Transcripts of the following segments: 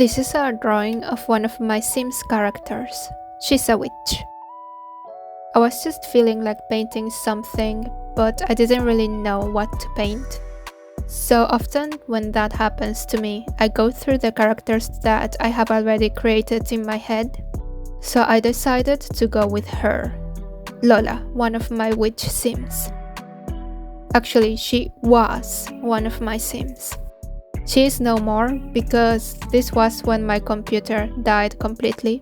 This is a drawing of one of my Sims characters. She's a witch. I was just feeling like painting something, but I didn't really know what to paint. So often when that happens to me, I go through the characters that I have already created in my head. So I decided to go with her, Lola, one of my witch Sims. Actually, she was one of my Sims. She is no more because this was when my computer died completely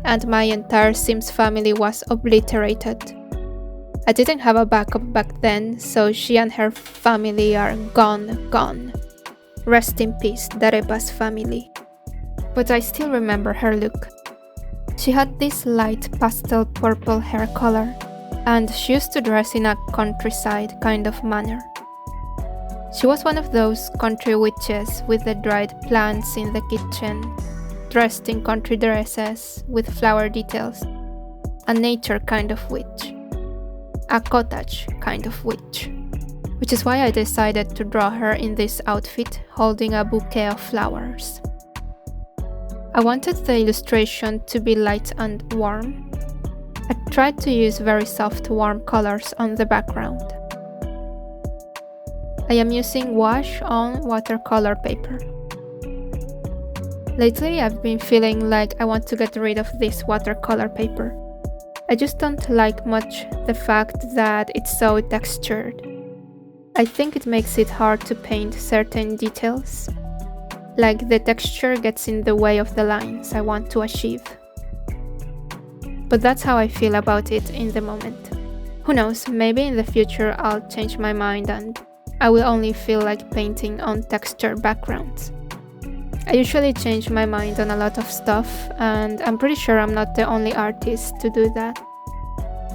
and my entire Sims family was obliterated. I didn't have a backup back then, so she and her family are gone. Rest in peace, Dareba's family. But I still remember her look. She had this light pastel purple hair color, and she used to dress in a countryside kind of manner. She was one of those country witches with the dried plants in the kitchen, dressed in country dresses with flower details. A nature kind of witch. A cottage kind of witch. Which is why I decided to draw her in this outfit, holding a bouquet of flowers. I wanted the illustration to be light and warm. I tried to use very soft, warm colors on the background. I am using gouache on watercolor paper. Lately I've been feeling like I want to get rid of this watercolor paper. I just don't like much the fact that it's so textured. I think it makes it hard to paint certain details. Like the texture gets in the way of the lines I want to achieve. But that's how I feel about it in the moment. Who knows, maybe in the future I'll change my mind and I will only feel like painting on textured backgrounds. I usually change my mind on a lot of stuff, and I'm pretty sure I'm not the only artist to do that.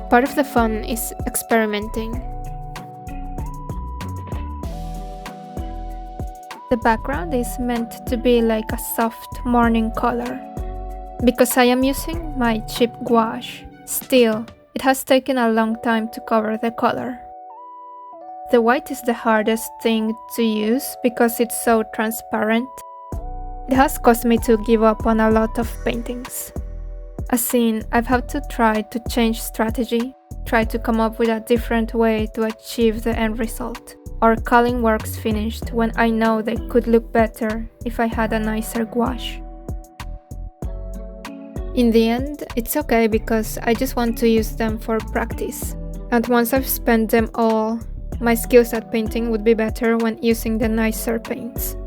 Part of the fun is experimenting. The background is meant to be like a soft morning color. Because I am using my cheap gouache, still, it has taken a long time to cover the color. The white is the hardest thing to use because it's so transparent. It has caused me to give up on a lot of paintings. As in, I've had to try to change strategy, try to come up with a different way to achieve the end result, or calling works finished when I know they could look better if I had a nicer gouache. In the end, it's okay because I just want to use them for practice. And once I've spent them all, my skills at painting would be better when using the nicer paints.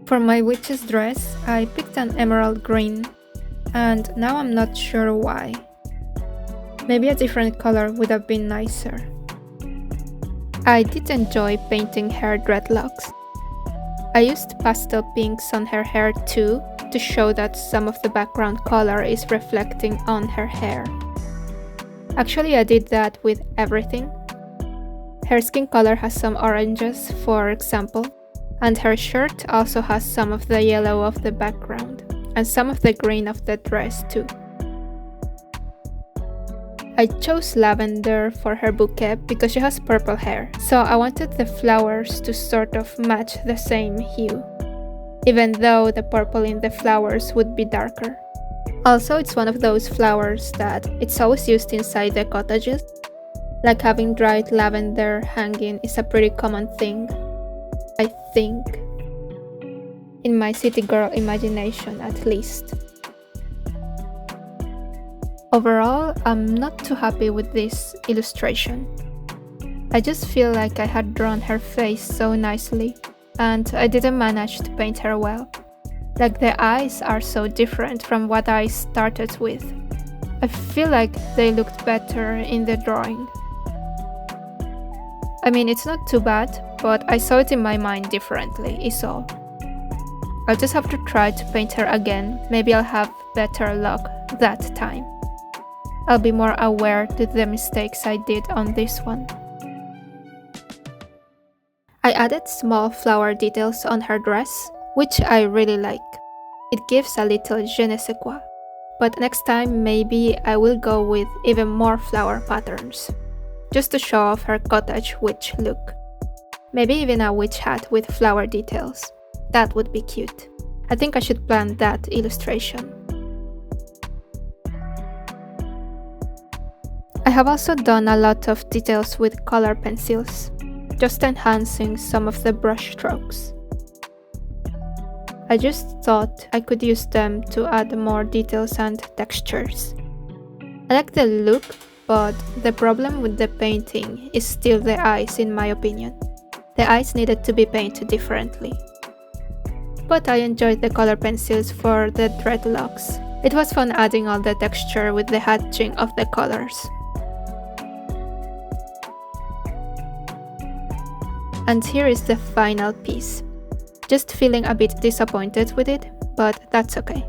For my witch's dress, I picked an emerald green, and now I'm not sure why. Maybe a different color would have been nicer. I did enjoy painting her dreadlocks. I used pastel pinks on her hair too, to show that some of the background color is reflecting on her hair. Actually, I did that with everything. Her skin color has some oranges, for example, and her shirt also has some of the yellow of the background, and some of the green of the dress too. I chose lavender for her bouquet because she has purple hair, so I wanted the flowers to sort of match the same hue, even though the purple in the flowers would be darker. Also, it's one of those flowers that it's always used inside the cottages. Like having dried lavender hanging is a pretty common thing, I think. In my city girl imagination, at least. Overall, I'm not too happy with this illustration. I just feel like I had drawn her face so nicely, and I didn't manage to paint her well. Like the eyes are so different from what I started with. I feel like they looked better in the drawing. I mean, it's not too bad, but I saw it in my mind differently, is all. I'll just have to try to paint her again, maybe I'll have better luck that time. I'll be more aware to the mistakes I did on this one. I added small flower details on her dress, which I really like. It gives a little je ne sais quoi. But next time maybe I will go with even more flower patterns, just to show off her cottage witch look. Maybe even a witch hat with flower details. That would be cute. I think I should plan that illustration. I have also done a lot of details with color pencils, just enhancing some of the brush strokes. I just thought I could use them to add more details and textures. I like the look, but the problem with the painting is still the eyes, in my opinion. The eyes needed to be painted differently. But I enjoyed the color pencils for the dreadlocks. It was fun adding all the texture with the hatching of the colors. And here is the final piece. Just feeling a bit disappointed with it, but that's okay.